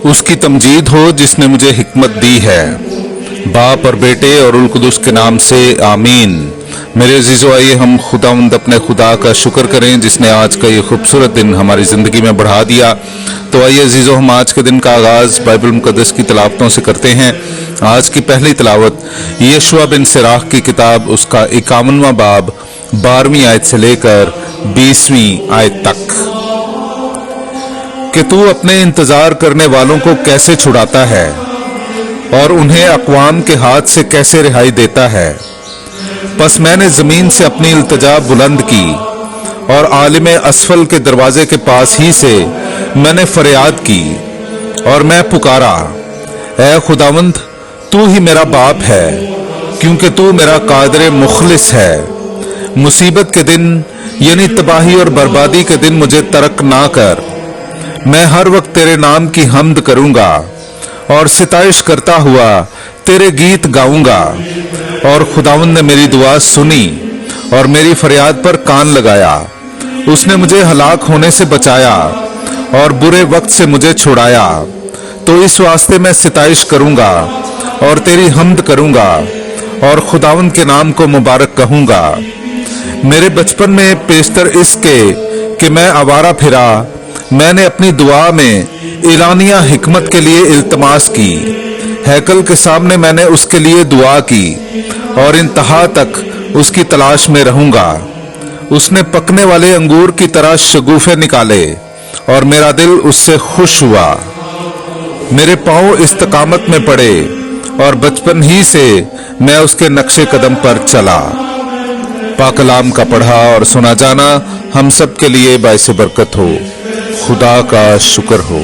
उसकी तमजीद हो जिसने मुझे हिकमत दी है। बाप और बेटे और उल कुदुस के नाम से आमीन। मेरे अजीजों, आइए हम खुदावंद अपने खुदा का शुक्र करें जिसने आज का ये खूबसूरत दिन हमारी ज़िंदगी में बढ़ा दिया। तो आइए अजीजों, हम आज के दिन का आगाज़ बाइबल मुक़द्दस की तिलावतों से करते हैं। आज की पहली तिलावत यशुआ बिन सिराख की किताब, उसका 51वां बाब 12वीं आयत से लेकर 20वीं आयत तक। कि तू अपने इंतजार करने वालों को कैसे छुड़ाता है और उन्हें अक़वाम के हाथ से कैसे रिहाई देता है। बस मैंने ज़मीन से अपनी इल्तिजा बुलंद की और आलिम असफल के दरवाजे के पास ही से मैंने फरियाद की और मैं पुकारा, ऐ खुदावंद, तू ही मेरा बाप है, क्योंकि तू मेरा कादिर मुखलिस है। मुसीबत के दिन यानी तबाही और बर्बादी के दिन मुझे तर्क ना कर। मैं हर वक्त तेरे नाम की हम्द करूंगा और सिताइश करता हुआ तेरे गीत गाऊंगा। और खुदावंद ने मेरी दुआ सुनी और मेरी फरियाद पर कान लगाया। उसने मुझे हलाक होने से बचाया और बुरे वक्त से मुझे छुड़ाया। तो इस वास्ते मैं सिताइश करूंगा और तेरी हम्द करूंगा और खुदावंद के नाम को मुबारक कहूंगा। मेरे बचपन में पेशतर इसके कि मैं आवारा फिरा, मैंने अपनी दुआ में इलानिया हिकमत के लिए इल्तमास की। हैकल के सामने मैंने उसके लिए दुआ की और इंतहा तक उसकी तलाश में रहूंगा। उसने पकने वाले अंगूर की तरह शगुफे निकाले और मेरा दिल उससे खुश हुआ। मेरे पांव इस्तकामत में पड़े और बचपन ही से मैं उसके नक्शे कदम पर चला। पाक कलाम का पढ़ा और सुना जाना हम सब के लिए बाइस बरकत हो। खुदा का शुक्र हो।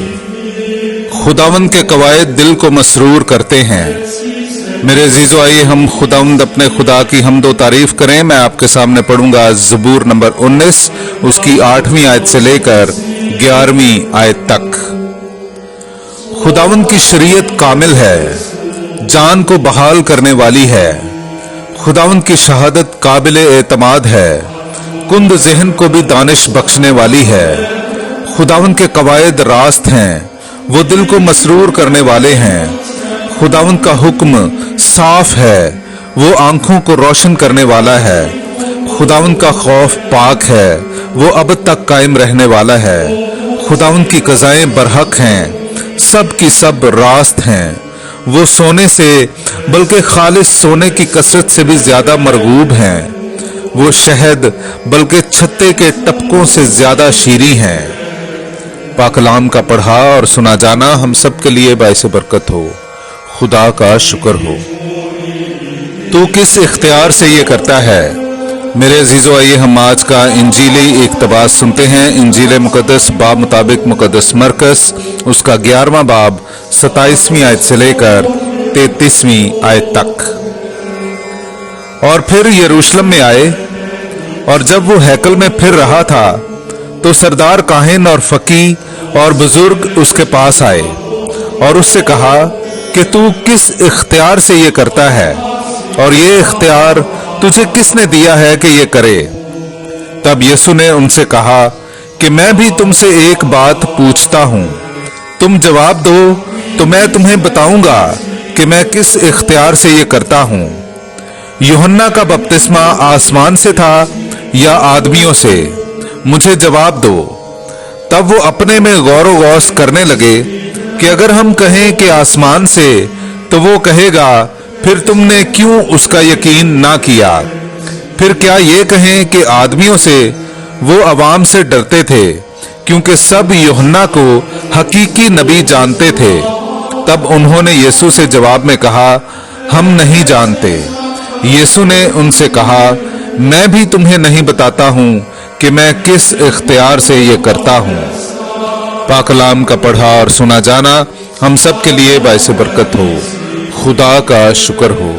खुदावंद के कवायद दिल को मसरूर करते हैं। मेरे अजीजों, आइए हम खुदावंद अपने खुदा की हम्द व तारीफ करें। मैं आपके सामने पढ़ूंगा ज़बूर नंबर 19, उसकी 8वीं आयत से लेकर 11वीं आयत तक। खुदावंद की शरीयत कामिल है, जान को बहाल करने वाली है। खुदावंद की शहादत काबिल एतमाद है, कुंद ज़हन को भी दानिश बख्शने वाली है। खुदावंद के कवायद रास्त हैं, वो दिल को मसरूर करने वाले हैं। खुदावंद का हुक्म साफ है, वो आंखों को रोशन करने वाला है। खुदावंद का खौफ पाक है, वो अब तक कायम रहने वाला है। खुदावंद की क़ज़ाएं बरहक हैं, सब की सब रास्त हैं। वो सोने से बल्कि खालिस सोने की कसरत से भी ज्यादा मरगूब हैं। वो शहद बल्कि छत्ते के टपकों से ज्यादा शीरी हैं। पाकलाम का पढ़ा और सुना जाना हम सब के लिए बाइस बरकत हो। खुदा का शुक्र हो। तू किस इख्तियार से ये करता है। मेरे अजीजों, आइए हम आज का इंजीली इक़्तिबास सुनते हैं। इंजील मुक़द्दस बाब मुताबिक मुक़द्दस मरकस, उसका 11वां बाब 27वीं आयत से लेकर 33वीं आयत तक। और फिर यरूशलेम में आए, और जब वो हैकल में फिर रहा था तो सरदार काहिन और फकी और बुजुर्ग उसके पास आए और उससे कहा कि तू किस इख्तियार से ये करता है और ये इख्तियार तुझे किसने दिया है कि ये करे। तब यीशु ने उनसे कहा कि मैं भी तुमसे एक बात पूछता हूं, तुम जवाब दो तो मैं तुम्हें बताऊंगा कि मैं किस इख्तियार से ये करता हूं। यूहन्ना का बपतिस्मा आसमान से था या आदमियों से? मुझे जवाब दो। तब वो अपने में गौर गौस करने लगे कि अगर हम कहें कि आसमान से, तो वो कहेगा फिर तुमने क्यों उसका यकीन ना किया। फिर क्या ये कहें कि आदमियों से? वो अवाम से डरते थे क्योंकि सब यूहन्ना को हकीकी नबी जानते थे। तब उन्होंने यीशु से जवाब में कहा, हम नहीं जानते। यीशु ने उनसे कहा, मैं भी तुम्हें नहीं बताता हूं कि मैं किस इख्तियार से ये करता हूं। पाकलाम का पढ़ा और सुना जाना हम सब के लिए बाइस बरकत हो। खुदा का शुक्र हो।